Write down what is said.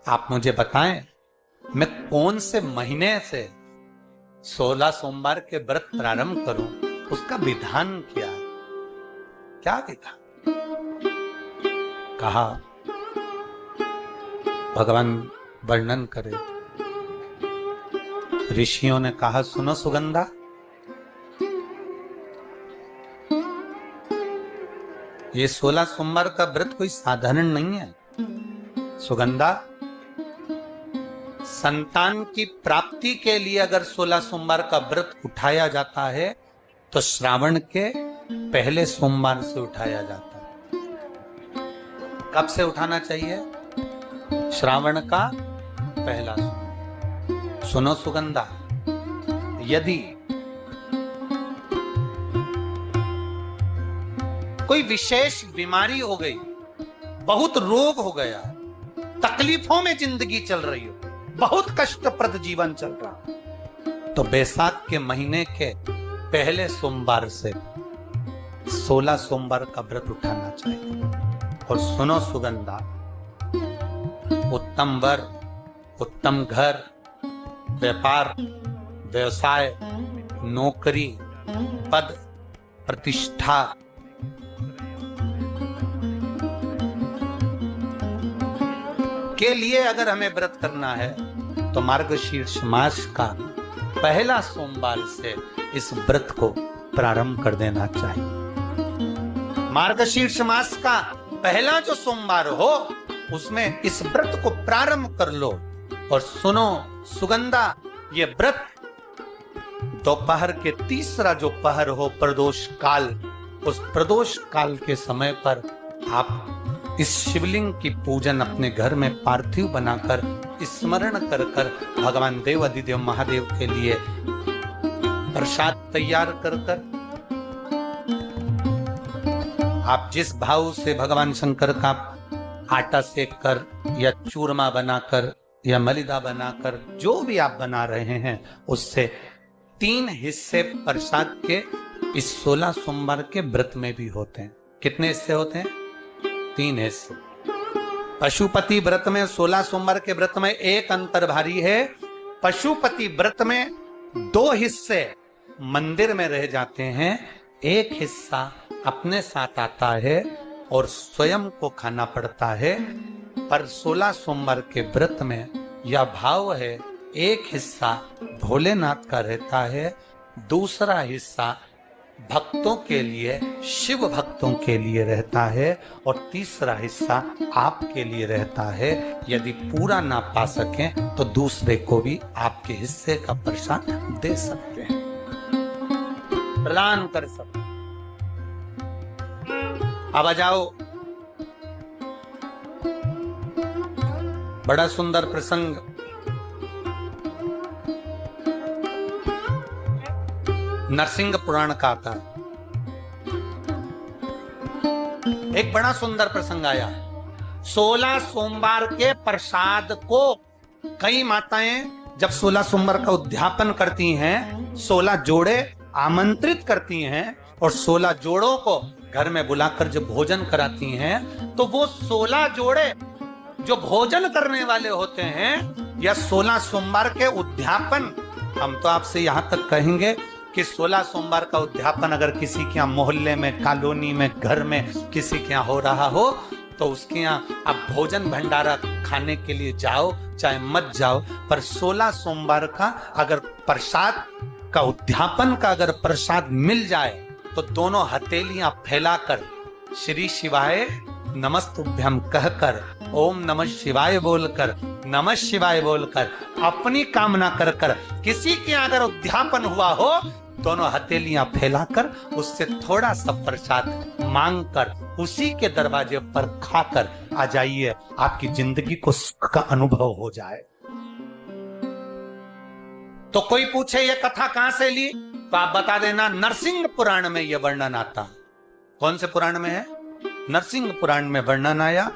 आप मुझे बताएं, मैं कौन से महीने से 16 सोमवार के व्रत प्रारंभ करूं, उसका विधान क्या है? क्या विधान? कहा भगवान वर्णन करे। ऋषियों ने कहा, सुनो सुगंधा, ये 16 सोमवार का व्रत कोई साधारण नहीं है। सुगंधा, संतान की प्राप्ति के लिए अगर 16 सोमवार का व्रत उठाया जाता है तो श्रावण के पहले सोमवार से उठाया जाता है। कब से उठाना चाहिए? श्रावण का पहला सोमवार। सुनो सुगंधा, यदि कोई विशेष बीमारी हो गई, बहुत रोग हो गया, तकलीफों में जिंदगी चल रही हो, बहुत कष्टप्रद जीवन चल रहा, तो बैसाख के महीने के पहले सोमवार से 16 सोमवार का व्रत उठाना चाहिए। और सुनो सुगंधा, उत्तम वर, उत्तम घर, व्यापार, व्यवसाय, नौकरी, पद, प्रतिष्ठा, के लिए अगर हमें व्रत करना है तो मार्गशीर्ष मास का पहला सोमवार से इस व्रत को प्रारंभ कर देना चाहिए। मार्गशीर्ष मास का पहला जो सोमवार हो उसमें इस व्रत को प्रारंभ कर लो। और सुनो सुगंधा, ये व्रत दोपहर के तीसरा जो पहर हो, प्रदोष काल, उस प्रदोष काल के समय पर आप इस शिवलिंग की पूजन अपने घर में पार्थिव बनाकर स्मरण कर कर भगवान देव अधिदेव महादेव के लिए प्रसाद तैयार कर कर, आप जिस भाव से भगवान शंकर का आटा सेक कर या चूरमा बनाकर या मलिदा बनाकर जो भी आप बना रहे हैं, उससे 3 हिस्से प्रसाद के इस 16 सोमवार के व्रत में भी होते हैं। कितने हिस्से होते हैं? 3 हिस्से। पशुपति व्रत में 16 सोमवार के व्रत में एक अंतर भारी है। पशुपति व्रत में 2 हिस्से मंदिर में रह जाते हैं, एक हिस्सा अपने साथ आता है और स्वयं को खाना पड़ता है। पर 16 सोमवार के व्रत में यह भाव है, एक हिस्सा भोलेनाथ का रहता है, दूसरा हिस्सा भक्तों के लिए, शिव भक्तों के लिए रहता है, और तीसरा हिस्सा आपके लिए रहता है। यदि पूरा ना पा सकें तो दूसरे को भी आपके हिस्से का प्रसाद दे सकते हैं, प्रदान कर सकते हैं। अब आ जाओ, बड़ा सुंदर प्रसंग नरसिंह पुराण का आता है। एक बड़ा सुंदर प्रसंग आया। 16 सोमवार के प्रसाद को कई माताएं जब 16 सोमवार का उद्यापन करती हैं, 16 जोड़े आमंत्रित करती हैं और 16 जोड़ों को घर में बुलाकर जब भोजन कराती हैं, तो वो 16 जोड़े जो भोजन करने वाले होते हैं, या 16 सोमवार के उद्यापन, हम तो आपसे यहां तक कहेंगे कि 16 सोमवार का उद्यापन अगर किसी के यहाँ मोहल्ले में, कॉलोनी में, घर में किसी के यहाँ हो रहा हो, तो उसके यहाँ आप भोजन भंडारा खाने के लिए जाओ चाहे मत जाओ, पर 16 सोमवार का अगर प्रसाद का उद्यापन का अगर प्रसाद मिल जाए तो दोनों हथेलियां फैलाकर श्री शिवाय नमस्तुभ्यम कहकर, ओम नमः शिवाय बोलकर, नमः शिवाय बोलकर, अपनी कामना कर कर, किसी के अगर उद्यापन हुआ हो, दोनों हथेलियां फैलाकर उससे थोड़ा सा प्रसाद मांगकर उसी के दरवाजे पर खाकर आ जाइए, आपकी जिंदगी को सुख का अनुभव हो जाए। तो कोई पूछे ये कथा कहां से ली, तो आप बता देना नरसिंह पुराण में यह वर्णन आता। कौन से पुराण में है? नरसिंह पुराण में वर्णन आया।